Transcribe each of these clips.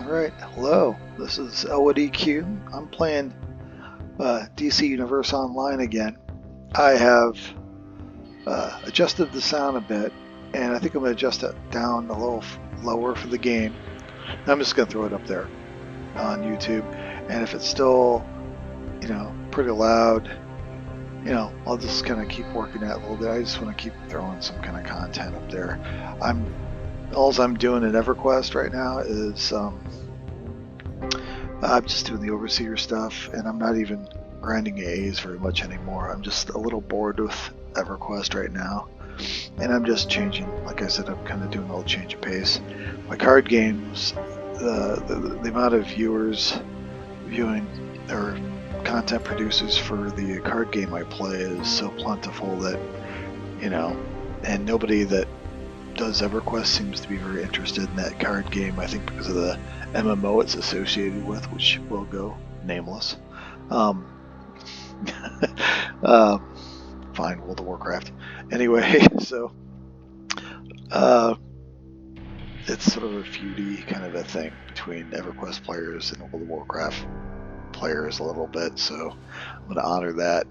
Alright, hello, this is Elwood EQ. I'm playing DC Universe Online again. I have adjusted the sound a bit, and I think I'm going to adjust it down a little lower for the game. I'm just going to throw it up there on YouTube, and if it's still, pretty loud, I'll just kind of keep working at it a little bit. I just want to keep throwing some kind of content up there. All I'm doing at EverQuest right now is I'm just doing the overseer stuff, and I'm not even grinding A's very much anymore. I'm just a little bored with EverQuest right now, and I'm just changing. Like I said, I'm kind of doing a little change of pace. My card games, the amount of viewers viewing or content producers for the card game I play is so plentiful that, and nobody that does EverQuest seems to be very interested in that card game. I think because of the MMO it's associated with, which will go nameless. Fine, World of Warcraft. Anyway, so it's sort of a feudy kind of a thing between EverQuest players and World of Warcraft players a little bit, so I'm going to honor that.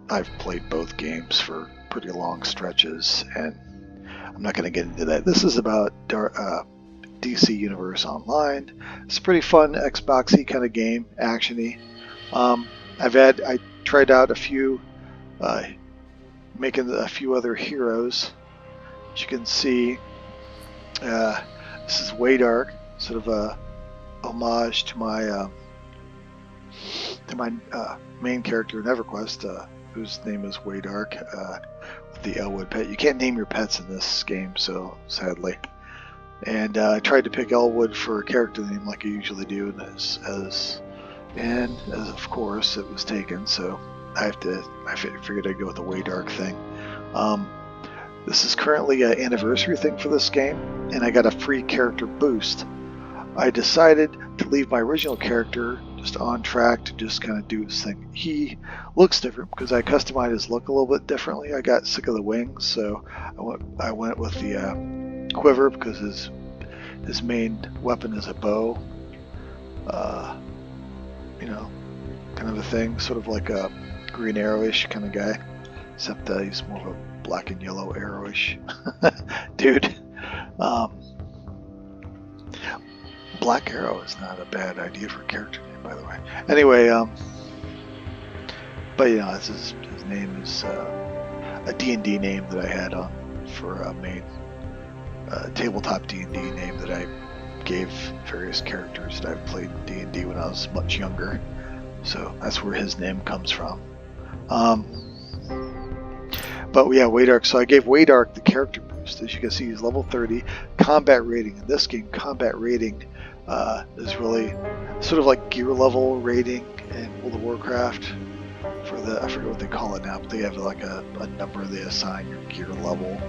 I've played both games for pretty long stretches, and I'm not going to get into that. This is about DC Universe Online. It's a pretty fun Xboxy kind of game, actiony. I tried out a few, making a few other heroes. As you can see, this is Wei Bolt, sort of a homage to my main character in EverQuest, whose name is Wei Bolt. The Elwood pet. You can't name your pets in this game, so sadly. And I tried to pick Elwood for a character name like I usually do, and as of course it was taken, so I figured I'd go with the Wei Bolt thing. This is currently an anniversary thing for this game, and I got a free character boost. I decided to leave my original character just on track to just kind of do his thing. He looks different because I customized his look a little bit differently. I got sick of the wings, so I went with the quiver because his main weapon is a bow. Kind of a thing, sort of like a green arrowish kind of guy, except he's more of a black and yellow arrowish dude. Black Arrow is not a bad idea for a character name, by the way. Anyway, but his name is a D&D name that I had on for a main tabletop D&D name that I gave various characters that I've played D&D when I was much younger. So that's where his name comes from. But yeah, Wei Bolt. So I gave Wei Bolt the character boost. As you can see, he's level 30. Combat rating in this game, combat rating is really sort of like gear level rating in World of Warcraft. I forget what they call it now, but they have like a number they assign your gear level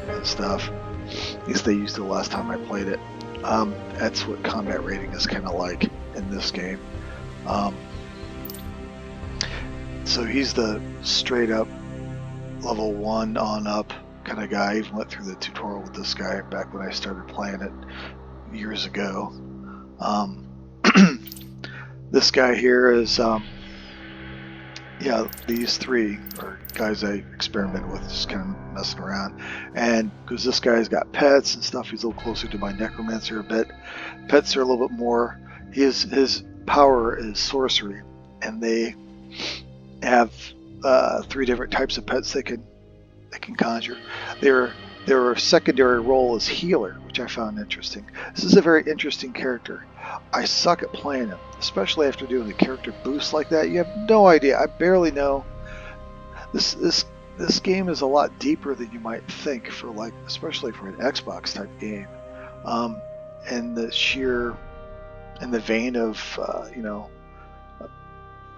and stuff. At least they used it the last time I played it. That's what combat rating is kind of like in this game. So he's the straight up level 1 on up kind of guy. I even went through the tutorial with this guy back when I started playing it years ago. This guy here is these three are guys I experiment with, just kind of messing around. And because this guy's got pets and stuff, he's a little closer to my necromancer a bit. Pets are a little bit more, his power is sorcery, and they have 3 different types of pets they can conjure. Their secondary role is healer, which I found interesting. This is a very interesting character. I suck at playing him, especially after doing the character boost like that. You have no idea. I barely know. This game is a lot deeper than you might think especially for an Xbox type game. And in the vein of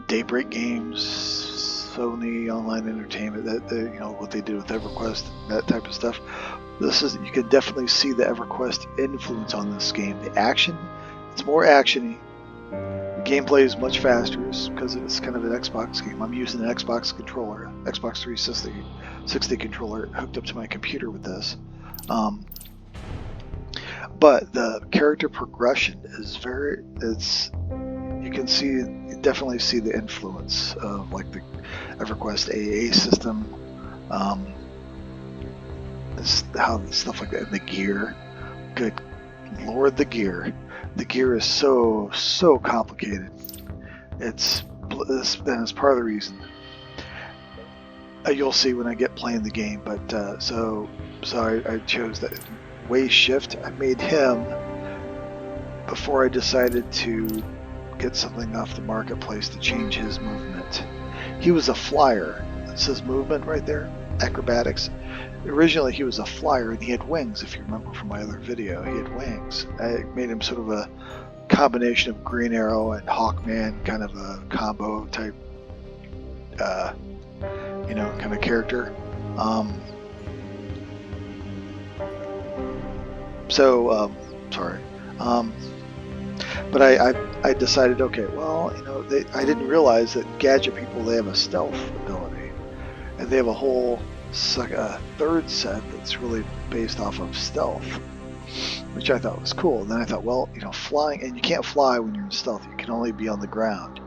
Daybreak Games, Sony Online Entertainment, that what they did with EverQuest, that type of stuff. You can definitely see the EverQuest influence on this game. The action, it's more actiony. The gameplay is much faster because it's kind of an Xbox game. I'm using an Xbox controller, Xbox 360 controller hooked up to my computer with this. but the character progression is you can see, you definitely see the influence of like the EverQuest AA system, how stuff like that, and the gear. Good Lord, the gear is so complicated. It's part of the reason. You'll see when I get playing the game, but so I chose that Wei Shift. I made him before I decided to get something off the marketplace to change his movement. He was a flyer. It says movement right there, acrobatics. Originally he was a flyer and he had wings, if you remember from my other video. He had wings. I made him sort of a combination of Green Arrow and Hawkman, kind of a combo type kind of character. Sorry. But I decided, okay, well, I didn't realize that gadget people, they have a stealth ability, and they have a whole third set that's really based off of stealth, which I thought was cool. And then I thought, well, flying, and you can't fly when you're in stealth. You can only be on the ground.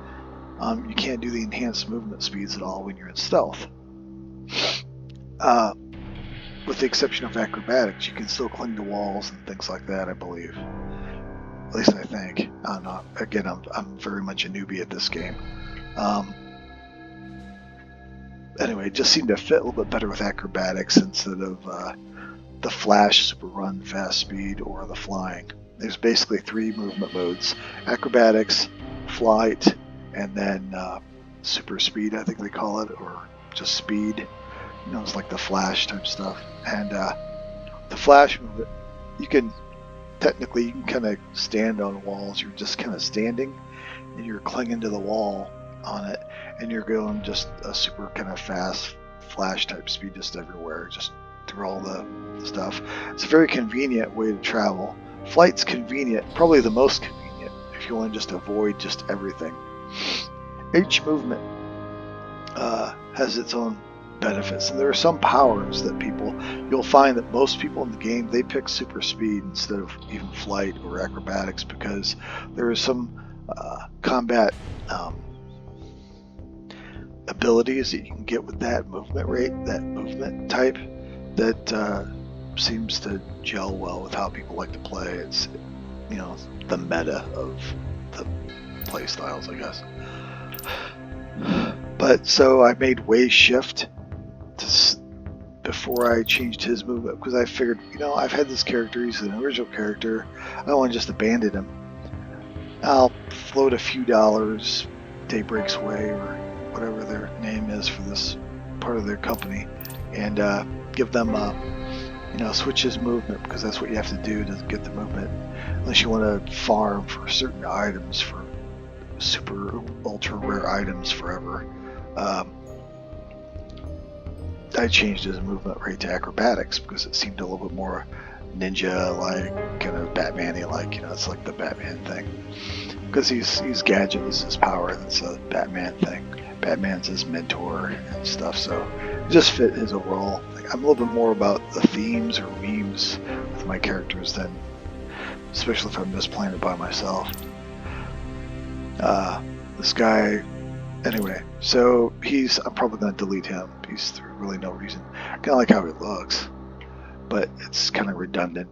You can't do the enhanced movement speeds at all when you're in stealth. With the exception of acrobatics, you can still cling to walls and things like that, I believe. At least I think. I don't know. Again, I'm very much a newbie at this game. Anyway, it just seemed to fit a little bit better with acrobatics instead of the flash, super run, fast speed, or the flying. There's basically 3 movement modes: acrobatics, flight, and then super speed, I think they call it, or just speed. It's like the flash type stuff. And the flash movement, you can kind of stand on walls. You're just kind of standing and you're clinging to the wall on it, and you're going just a super kind of fast flash type speed just everywhere, just through all the stuff. It's a very convenient way to travel. Flight's convenient, probably the most convenient if you want to just avoid just everything. Each movement has its own benefits, and there are some powers that you'll find that most people in the game, they pick super speed instead of even flight or acrobatics, because there is some combat abilities that you can get with that movement rate, that movement type, that seems to gel well with how people like to play. It's the meta of the play styles, I guess. But so I made Wei Shift before I changed his movement, because I figured, I've had this character, he's an original character, I don't want to just abandon him. I'll float a few dollars, Daybreak's Way, or whatever their name is for this part of their company, and give them switch his movement, because that's what you have to do to get the movement, unless you want to farm for certain items, for super ultra rare items forever. I changed his movement rate to acrobatics because it seemed a little bit more ninja-like, kind of Batman-y, like, it's like the Batman thing. Because he's gadget is his power, that's a Batman thing. Batman's his mentor and stuff, so it just fit his overall thing. I'm a little bit more about the themes or memes with my characters than, especially if I'm just playing it by myself. This guy, anyway, so I'm probably going to delete him. He's really no reason. I kind of like how he looks, but it's kind of redundant.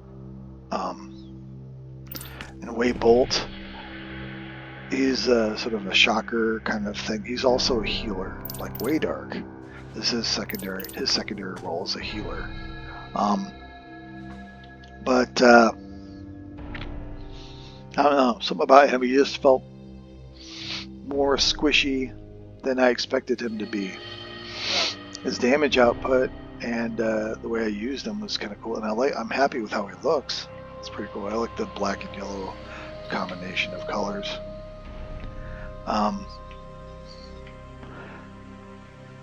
And Wei Bolt, he's sort of a shocker kind of thing. He's also a healer, like Way Dark. This is his secondary role as a healer. But I don't know, something about him, he just felt more squishy than I expected him to be. His damage output and the way I used him was kind of cool, and I'm happy with how he looks. It's pretty cool. I like the black and yellow combination of colors.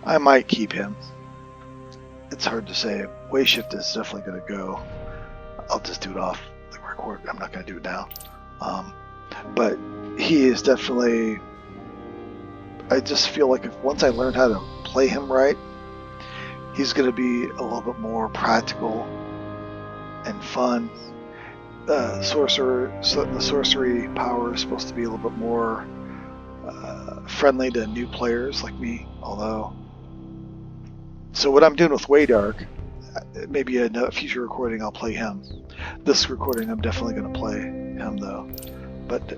I might keep him. It's hard to say. Wei Shift is definitely going to go. I'll just do it off the record. I'm not going to do it now. But he is definitely... I just feel like once I learn how to play him right, he's going to be a little bit more practical and fun, the sorcery power is supposed to be a little bit more friendly to new players like me. Although, so what I'm doing with Wei Dark, maybe in a future recording I'll play him. This recording I'm definitely going to play him though. But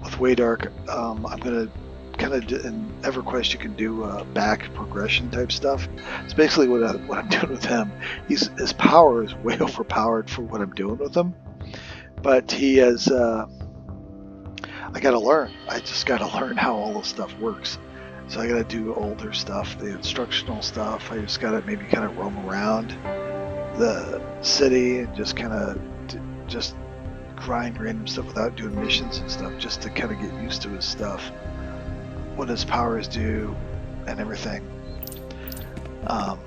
with Wei Dark, I'm going to kind of in EverQuest you can do back progression type stuff. It's basically what I'm doing with him. His power is way overpowered for what I'm doing with him. But he has, I gotta learn. I just gotta learn how all this stuff works. So I gotta do older stuff, the instructional stuff. I just gotta maybe kind of roam around the city and just kind of just grind random stuff without doing missions and stuff, just to kind of get used to his stuff, what his powers do, and everything. I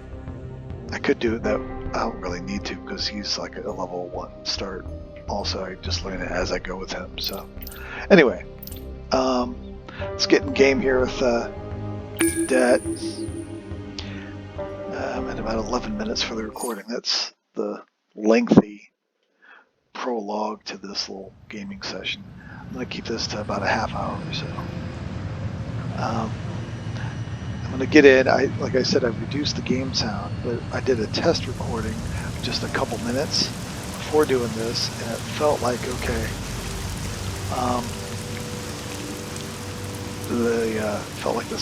could do it that I don't really need to because he's like a level 1 start. Also, I just learn it as I go with him. So, anyway, let's get in game here with Dat. At about 11 minutes for the recording. That's the lengthy prologue to this little gaming session. I'm going to keep this to about a half hour or so. I'm going to get in. Like I said, I've reduced the game sound, but I did a test recording just a couple minutes before doing this, and it felt like okay. Felt like the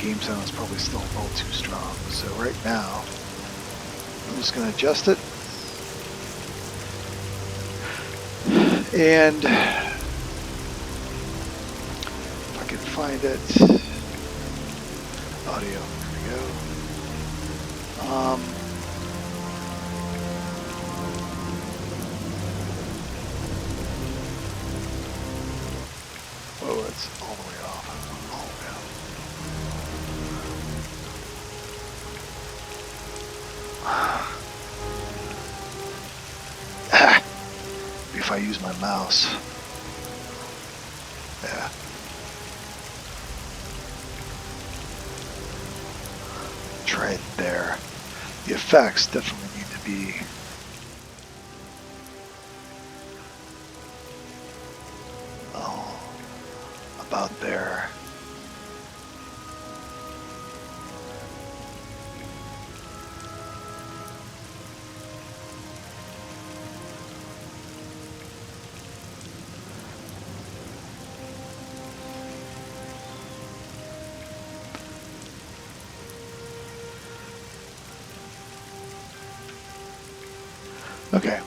game sound is probably still a little too strong. So right now, I'm just going to adjust it, and if I can find it, audio. There we go. Oh, it's all the way off. All the way off. If I use my mouse. Yeah. Try it there. The effects definitely need to be about there. Okay.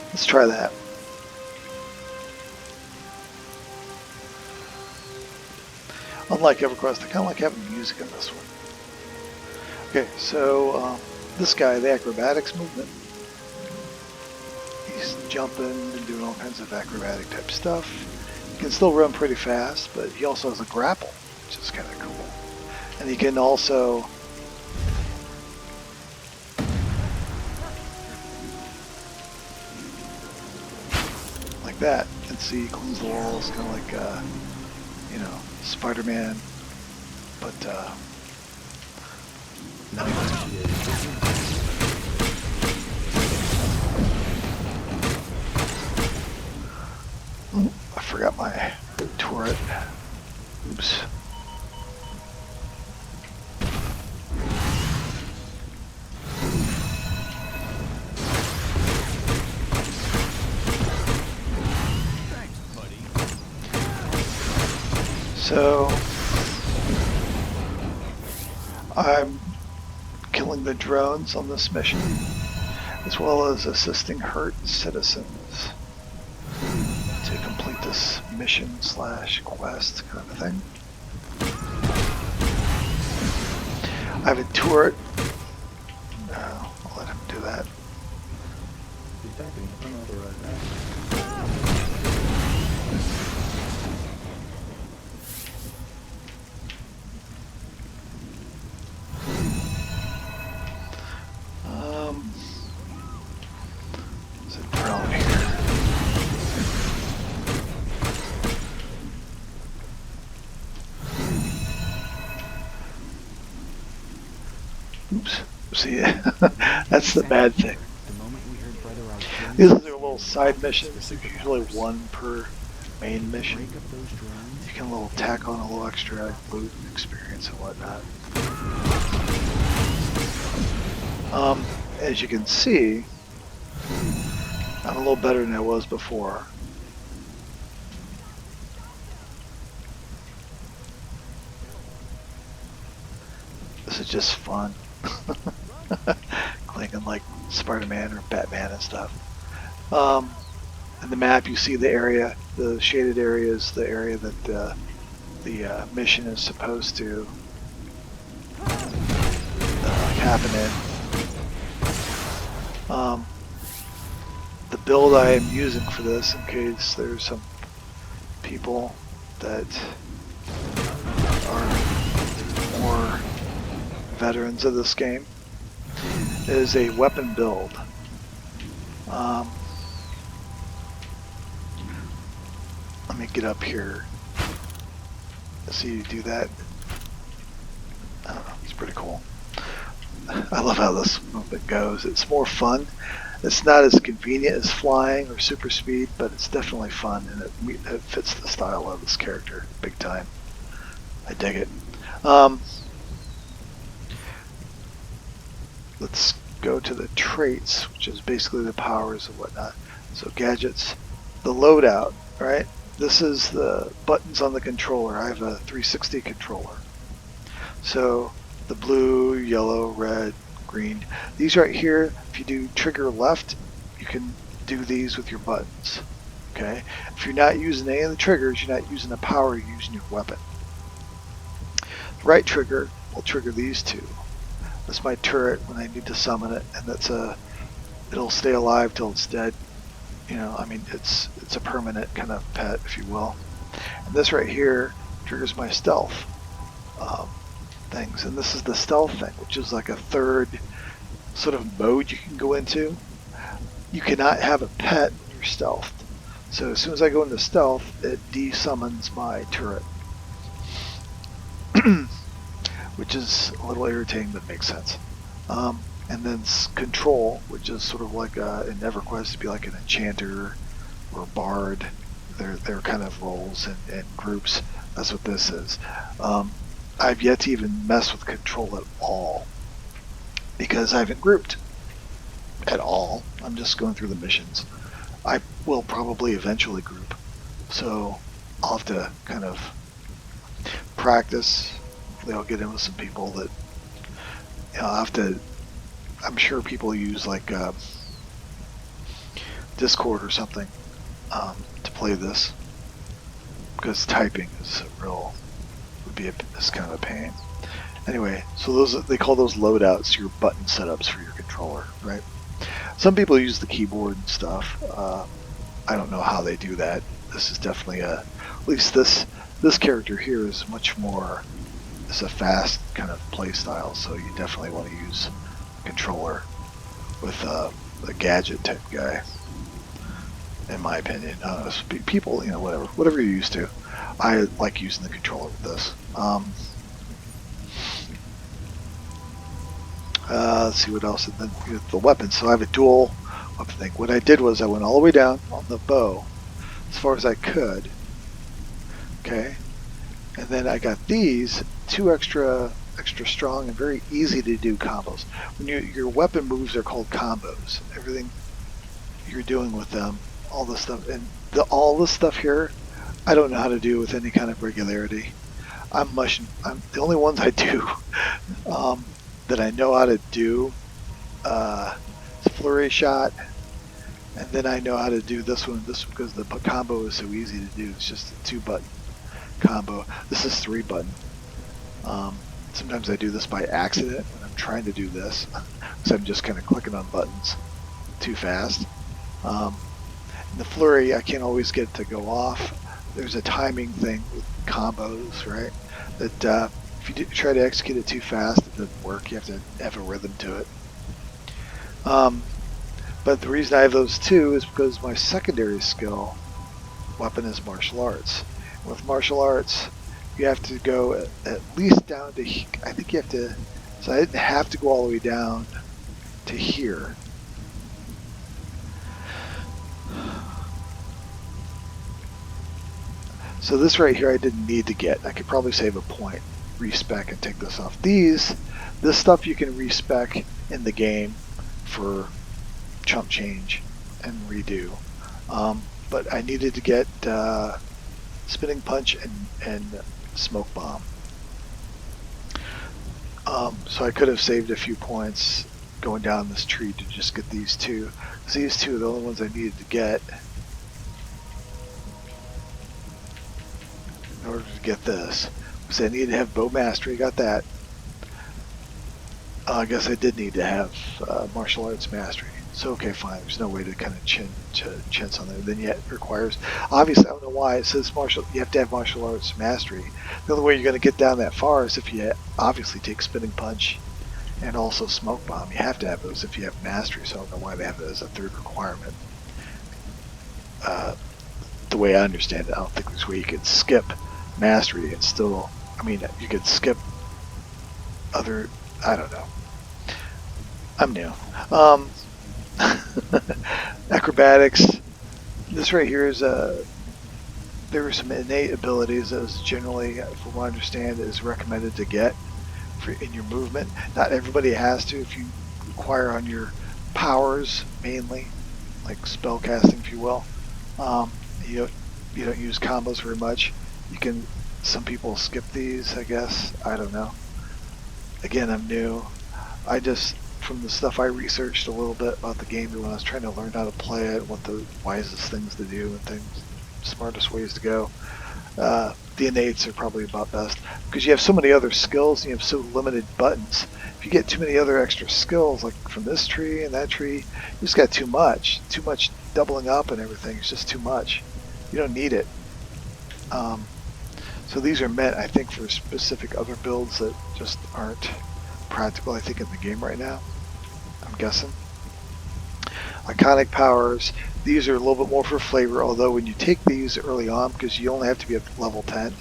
Let's try that. Unlike EverQuest, I kind of like having music in this one. Okay, so this guy, the Acrobatics Movement, he's jumping and doing all kinds of acrobatic type stuff. He can still run pretty fast, but he also has a grapple, which is kind of cool. And he can also like that. You can see he cleans the walls, kind of like you know, Spider-Man, but I forgot my turret. Oops. So I'm killing the drones on this mission, as well as assisting hurt citizens to complete this mission / quest kind of thing. I have a turret. I'll let him do that. There's a drone here. Oops. See, that's the bad thing. These are little side missions. There's usually one per main mission. You can tack on a little extra loot experience and whatnot. As you can see, I'm a little better than I was before. This is just fun. Clanking like Spider-Man or Batman and stuff. In the map you see the area, the shaded area is the area that the mission is supposed to happen in. The build I am using for this, in case there's some people that are more veterans of this game, is a weapon build. Let me get up here. See you do that. I don't know, it's pretty cool. I love how this movement goes. It's more fun. It's not as convenient as flying or super speed, but it's definitely fun, and it fits the style of this character big time. I dig it. Let's go to the traits, which is basically the powers and whatnot. So gadgets, the loadout, right? This is the buttons on the controller. I have a 360 controller. So the blue, yellow, red, green. These right here, if you do trigger left, you can do these with your buttons. Okay? If you're not using any of the triggers, you're not using the power, you're using your weapon. The right trigger will trigger these two. That's my turret when I need to summon it, and it'll stay alive till it's dead. You know, I mean, it's a permanent kind of pet, if you will. And this right here triggers my stealth things, and this is the stealth thing, which is like a third sort of mode you can go into. You cannot have a pet when you're stealthed. So as soon as I go into stealth, it de-summons my turret. Which is a little irritating, but makes sense. And then control, which is sort of like in EverQuest to be like an enchanter or a bard. They're kind of roles and groups. That's what this is. I've yet to even mess with control at all because I haven't grouped at all. I'm just going through the missions. I will probably eventually group, so I'll have to kind of practice. Hopefully I'll get in with some people that, you know, I'll have to. I'm sure people use like Discord or something to play this, because typing is is kind of a pain. Anyway, so they call those loadouts your button setups for your controller, right? Some people use the keyboard and stuff. I don't know how they do that. This is definitely at least this character here is much more. It's a fast kind of play style, so you definitely want to use a controller with a gadget type guy, in my opinion. People, you know, whatever you're used to. I like using the controller with this. Let's see what else. And then the weapons. So I have a dual weapon thing. What I did was I went all the way down on the bow as far as I could. Okay, and then I got these two extra strong and very easy to do combos. When your weapon moves are called combos. Everything you're doing with them, all this stuff, and all this stuff here, I don't know how to do with any kind of regularity. I'm the only ones I do that I know how to do is flurry shot, and then I know how to do this one because the combo is so easy to do. It's just a 2-button combo. This is 3-button. Sometimes I do this by accident when I'm trying to do this, so I'm just kind of clicking on buttons too fast. The flurry, I can't always get it to go off. There's a timing thing with combos, right? That if you try to execute it too fast, it doesn't work. You have to have a rhythm to it. But the reason I have those two is because my secondary skill weapon is martial arts. With martial arts, you have to go at least down to, I think you have to, so I didn't have to go all the way down to here. So this right here I didn't need to get. I could probably save a point, respec, and take this off. This stuff you can respec in the game for chump change and redo. But I needed to get spinning punch and smoke bomb. So I could have saved a few points going down this tree to just get these two. Because these two are the only ones I needed to get in order to get this. Because I needed to have bow mastery, got that. I guess I did need to have martial arts mastery. So okay, fine. There's no way to kind of chintz on there. Then yet it requires. Obviously, I don't know why it says you have to have martial arts mastery. The only way you're going to get down that far is if you obviously take spinning punch and also smoke bomb. You have to have those if you have mastery. So I don't know why they have it as a third requirement. The way I understand it, I don't think there's a way you could skip mastery and still. I mean, you could skip other. I don't know. I'm new. Acrobatics. This right here is there are some innate abilities as generally, from what I understand, is recommended to get in your movement. Not everybody has to. If you require on your powers mainly, like spell casting, if you will, you don't use combos very much. You can. Some people skip these, I guess. I don't know. Again, I'm new. I just, from the stuff I researched a little bit about the game when I was trying to learn how to play it, what the wisest things to do and things, smartest ways to go. The innates are probably about best because you have so many other skills and you have so limited buttons. If you get too many other extra skills, like from this tree and that tree, you just got too much doubling up and everything. It's just too much. You don't need it. So these are meant, I think, for specific other builds that just aren't practical, I think, in the game right now. I'm guessing. Iconic powers. These are a little bit more for flavor, although when you take these early on, because you only have to be at level 10,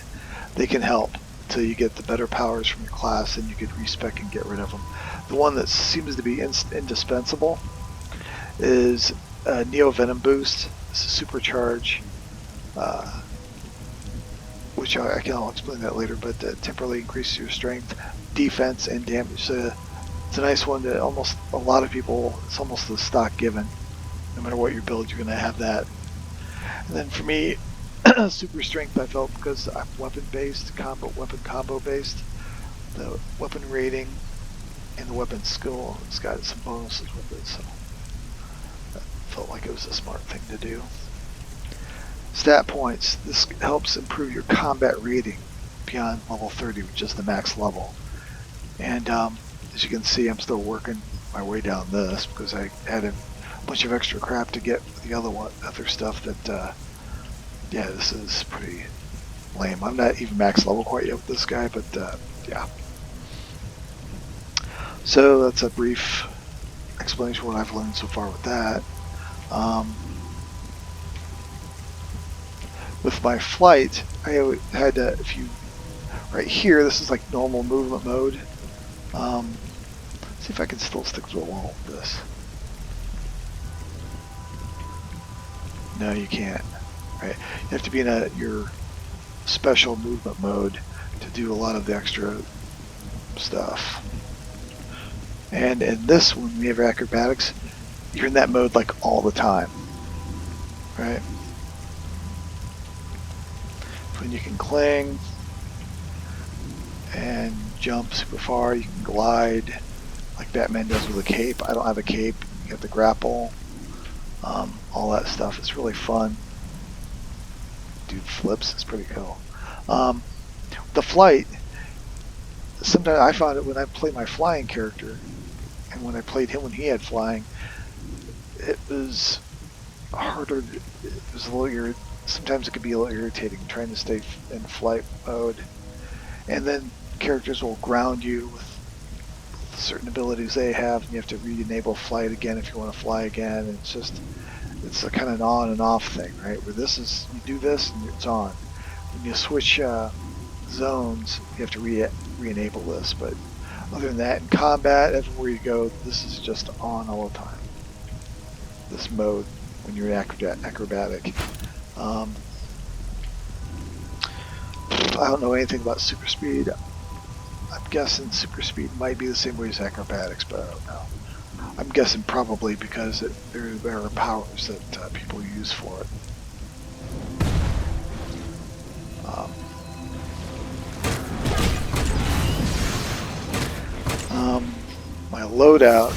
they can help until you get the better powers from your class and you can respec and get rid of them. The one that seems to be indispensable is Neo Venom Boost. This is Supercharge. Which I'll explain that later, but temporarily increases your strength, defense, and damage. So it's a nice one that almost a lot of people, it's almost the stock given. No matter what your build, you're going to have that. And then for me, super strength I felt because I'm weapon-based, weapon combo-based. The weapon rating and the weapon skill, it's got some bonuses with it, so that felt like it was a smart thing to do. Stat points. This helps improve your combat rating beyond level 30, which is the max level. And as you can see, I'm still working my way down this because I had a bunch of extra crap to get the other stuff that, yeah, this is pretty lame. I'm not even max level quite yet with this guy, but yeah. So that's a brief explanation of what I've learned so far with that. With my flight, I had to, right here, this is like normal movement mode. See if I can still stick to the wall with this. No, you can't. Right, you have to be in your special movement mode to do a lot of the extra stuff. And in this one, we have acrobatics. You're in that mode like all the time, right? When you can cling and jump super far, you can glide like Batman does with a cape. I don't have a cape. You have to grapple, all that stuff. It's really fun. Dude flips. It's pretty cool. The flight. Sometimes I found it when I play my flying character, and when I played him when he had flying, it was harder. It was a little sometimes it could be a little irritating trying to stay in flight mode. And then characters will ground you with certain abilities they have, and you have to re-enable flight again if you want to fly again. And it's a kind of an on and off thing, right? Where this is, you do this and it's on. When you switch zones, you have to re-enable this. But other than that, in combat, everywhere you go, this is just on all the time. This mode when you're acrobatic. I don't know anything about super speed. I'm guessing super speed might be the same way as acrobatics, but I don't know. I'm guessing probably because there are powers that people use for it. My loadout,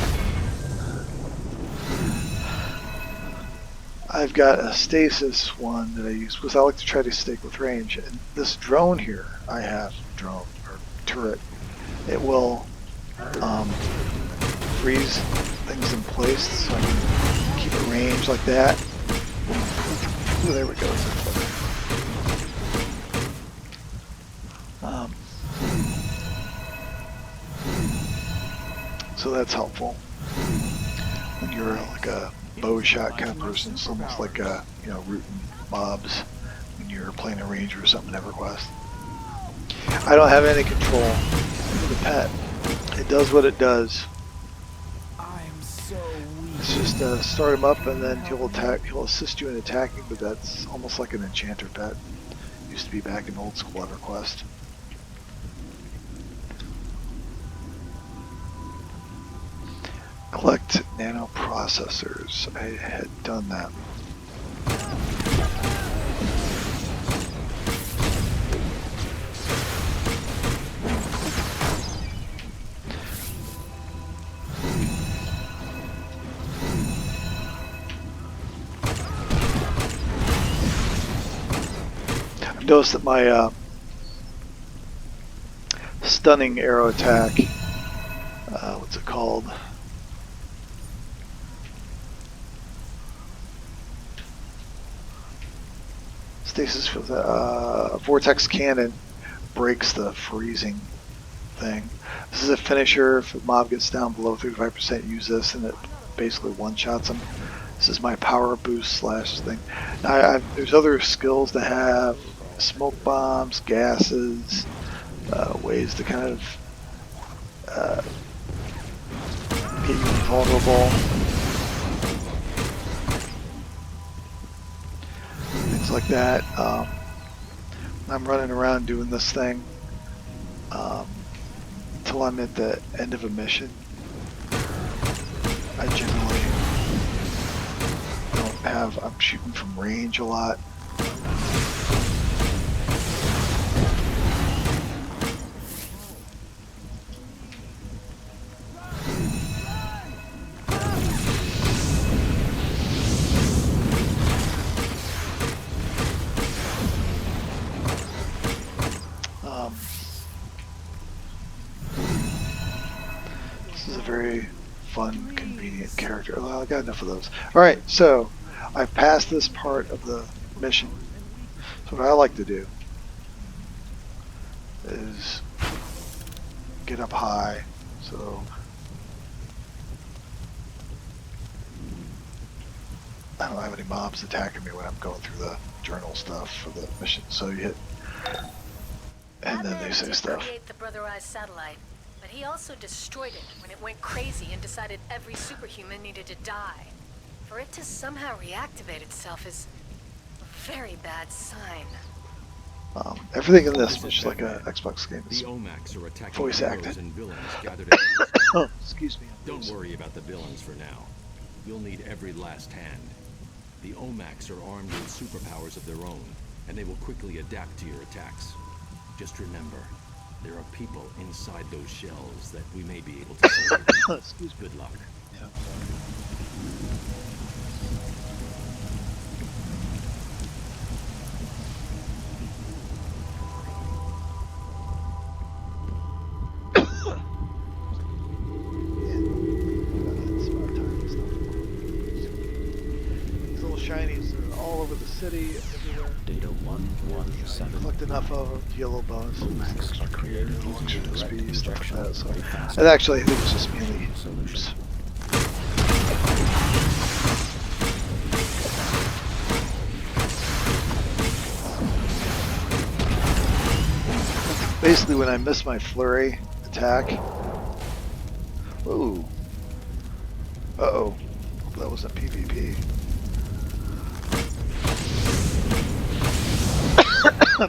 I've got a stasis one that I use because I like to try to stick with range. And this drone here, I have drone or turret. It will freeze things in place so I can keep a range like that. Ooh, there we go. So that's helpful when you're like a bow shot kind of person. It's almost like rooting mobs when you're playing a ranger or something in EverQuest. I don't have any control over the pet. It does what it does. It's just start him up and then he'll attack. He'll assist you in attacking, but that's almost like an enchanter pet. Used to be back in old school EverQuest. Collect nanoprocessors. I had done that. I've noticed that my stunning arrow attack, what's it called? Stasis for the vortex cannon breaks the freezing thing. This is a finisher. If the mob gets down below 35%, use this and it basically one-shots them. This is my power boost slash thing. Now there's other skills that have smoke bombs, gases, ways to kind of get you invulnerable. Things like that. I'm running around doing this thing until I'm at the end of a mission. I generally don't have, I'm shooting from range a lot. This is a very fun, convenient character. Well, I got enough of those. Alright, so I've passed this part of the mission. So what I like to do is get up high. So I don't have any mobs attacking me when I'm going through the journal stuff for the mission. So you hit, and then they say stuff. Create the Brother Eyes satellite, but he also destroyed it when it went crazy and decided every superhuman needed to die. For it to somehow reactivate itself is a very bad sign. Everything in this, much like an Xbox game, is voice acted. Excuse me. Don't worry about the villains for now. You'll need every last hand. The Omacs are armed with superpowers of their own, and they will quickly adapt to your attacks. Just remember, there are people inside those shells that we may be able to save. Excuse me. Good luck. Yeah. These little shinies are all over the city, everywhere. Data 117. Collect enough of them, yellow bonus. Omacs are created Extra speed, stuff like that. So. fast And actually, I think it's just mainly. solution. Basically, when I miss my flurry attack. Ooh. Uh-oh. That wasn't PvP.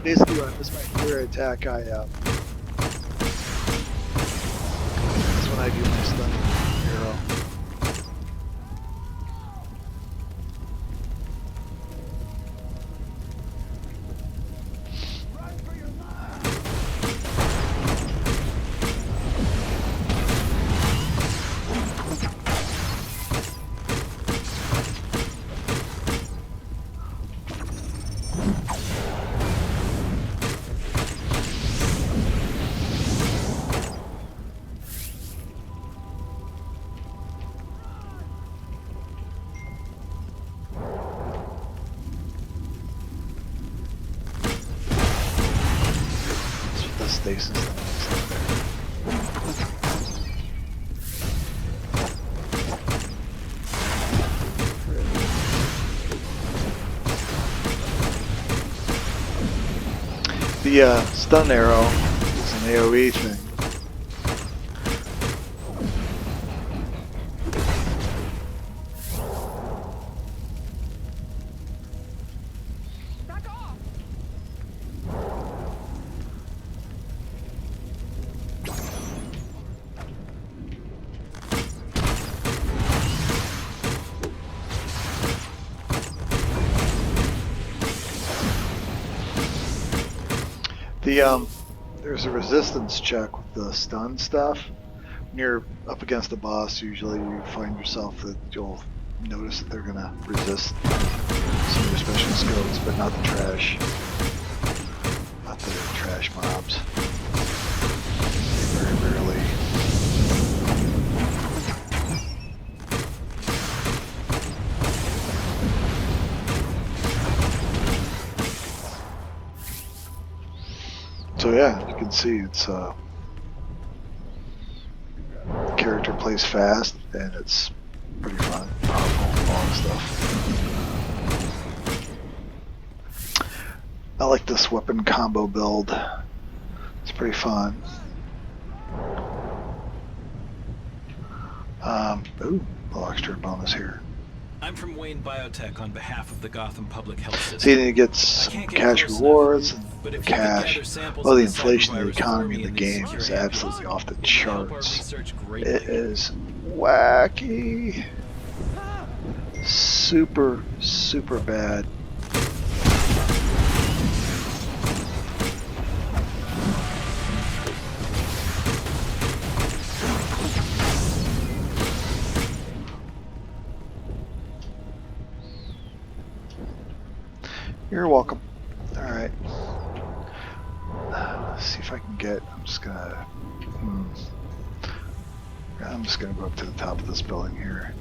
Basically, when I miss my clear attack, that's when I do my stun arrow. The stasis the stun arrow is an AoE thing. There's a resistance check with the stun stuff. When you're up against a boss, usually you find yourself that you'll notice that they're gonna resist some of your special skills, but not the trash. Not the trash mobs. Very rarely. So yeah, you can see it's character plays fast and it's pretty fun, powerful, all this stuff. I like this weapon combo build. It's pretty fun. Ooh, a little extra bonus here. I'm from Wayne Biotech on behalf of the Gotham Public Health System. See, then you get some cash rewards and the cash. Well, the inflation of the economy in the game is absolutely off the charts. It is wacky. Super, super bad. You're welcome. Alright. Let's see if I can get... I'm just gonna go up to the top of this building here.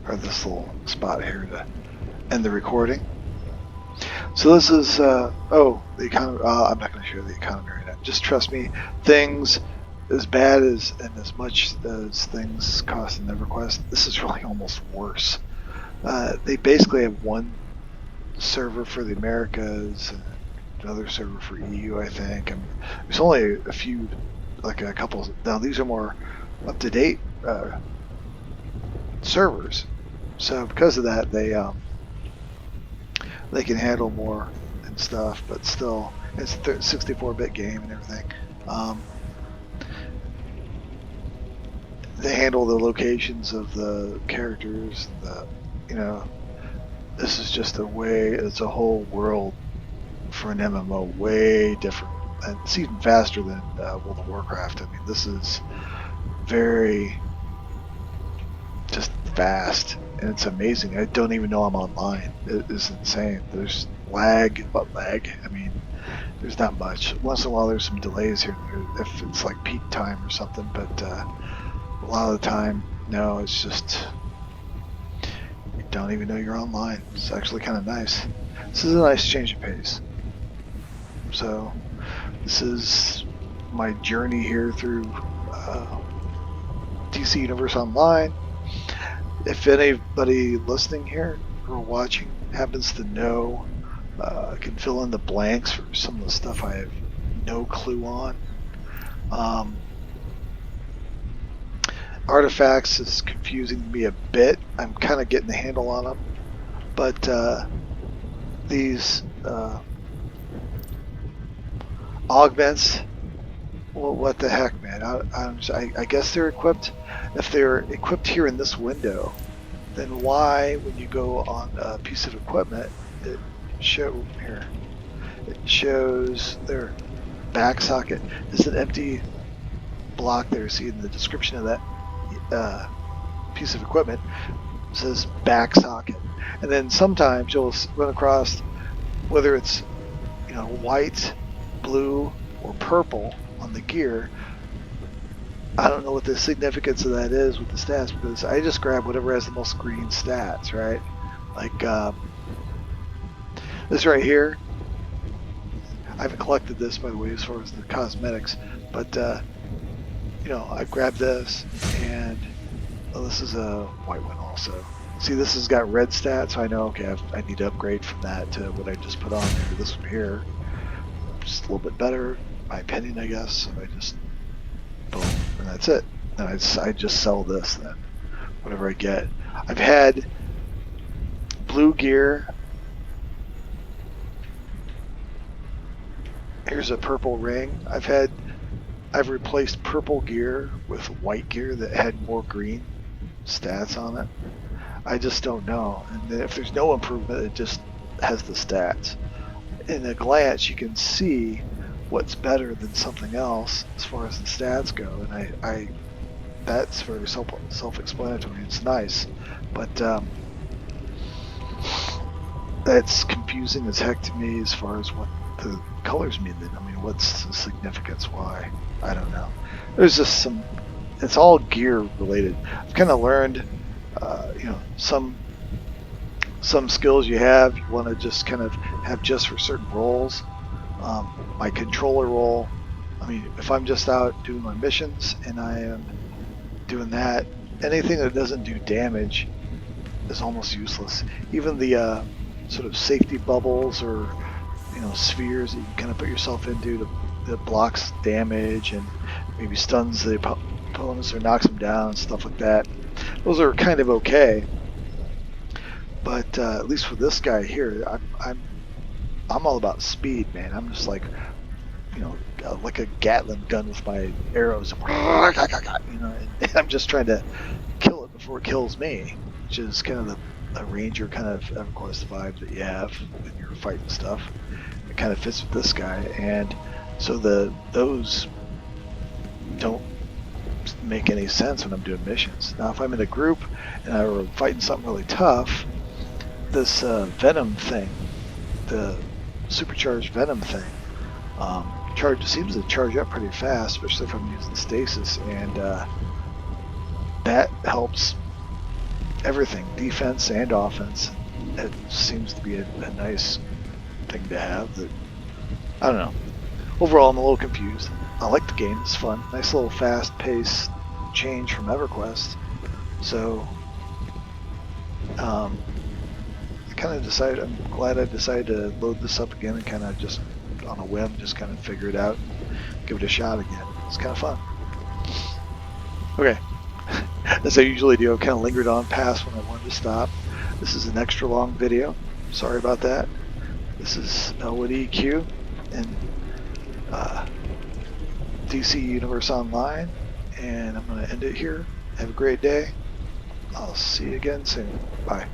Or this little spot here to end the recording. So this is... the economy... I'm not going to share the economy right now. Just trust me. Things as bad as and as much as things cost in EverQuest, this is really almost worse. They basically have one server for the Americas and another server for EU, I think. And there's only a few, like a couple. Now these are more up-to-date servers, so because of that, they can handle more and stuff. But still, it's a 64-bit game and everything. They handle the locations of the characters. This is just it's a whole world for an MMO, way different. And it's even faster than World of Warcraft. I mean, this is very just fast, and it's amazing. I don't even know I'm online. It is insane. There's lag, I mean, there's not much. Once in a while there's some delays here and there if it's like peak time or something, but a lot of the time, no, it's just... don't even know you're online. It's actually kind of nice. This is a nice change of pace. So this is my journey here through DC Universe Online. If anybody listening here or watching happens to know, can fill in the blanks for some of the stuff I have no clue on. Artifacts is confusing me a bit. I'm kind of getting the handle on them, but these augments. Well, what the heck, man? I guess they're equipped. If they're equipped here in this window, then why, when you go on a piece of equipment, it shows their back socket. There's an empty block there. See in the description of that piece of equipment, it says back socket. And then sometimes you'll run across, whether it's white, blue, or purple on the gear. I don't know what the significance of that is with the stats, because I just grab whatever has the most green stats, right? Like this right here. I haven't collected this, by the way, as far as the cosmetics, but I grabbed this, and this is a white one also. See, this has got red stats, so I know, okay, I need to upgrade from that to what I just put on here. This one here, just a little bit better, in my opinion, I guess. So I just, boom, and that's it. And I just sell this then, whatever I get. I've had blue gear. Here's a purple ring. I've replaced purple gear with white gear that had more green stats on it. I just don't know. And then if there's no improvement, it just has the stats. In a glance, you can see what's better than something else as far as the stats go. And I that's very self-explanatory. It's nice, but that's confusing as heck to me as far as what the colors mean. I mean, what's the significance? Why? I don't know. There's just it's all gear related. I've kind of learned, some skills you want to just kind of have just for certain roles. My controller role, I mean, if I'm just out doing my missions and I am doing that, anything that doesn't do damage is almost useless. Even the sort of safety bubbles or spheres that you kind of put yourself into that blocks damage and maybe stuns the opponents or knocks them down and stuff like that. Those are kind of okay, but at least for this guy here, I'm all about speed, man. I'm just like like a Gatling gun with my arrows, and I'm just trying to kill it before it kills me, which is kind of a ranger kind of EverQuest vibe that you have when you're fighting stuff. It kind of fits with this guy, and so those don't make any sense when I'm doing missions. Now, if I'm in a group and I'm fighting something really tough, this venom thing, the supercharged venom thing, seems to charge up pretty fast, especially if I'm using stasis, and that helps everything, defense and offense. It seems to be a nice thing to have. That I don't know. Overall, I'm a little confused. I like the game; it's fun. Nice little fast-paced change from EverQuest. So, I kind of decided. I'm glad I decided to load this up again and kind of just on a whim, just kind of figure it out, give it a shot again. It's kind of fun. Okay, as I usually do, I've kind of lingered on past when I wanted to stop. This is an extra long video. Sorry about that. This is Elwood EQ and DC Universe Online, and I'm going to end it here. Have a great day. I'll see you again soon. Bye.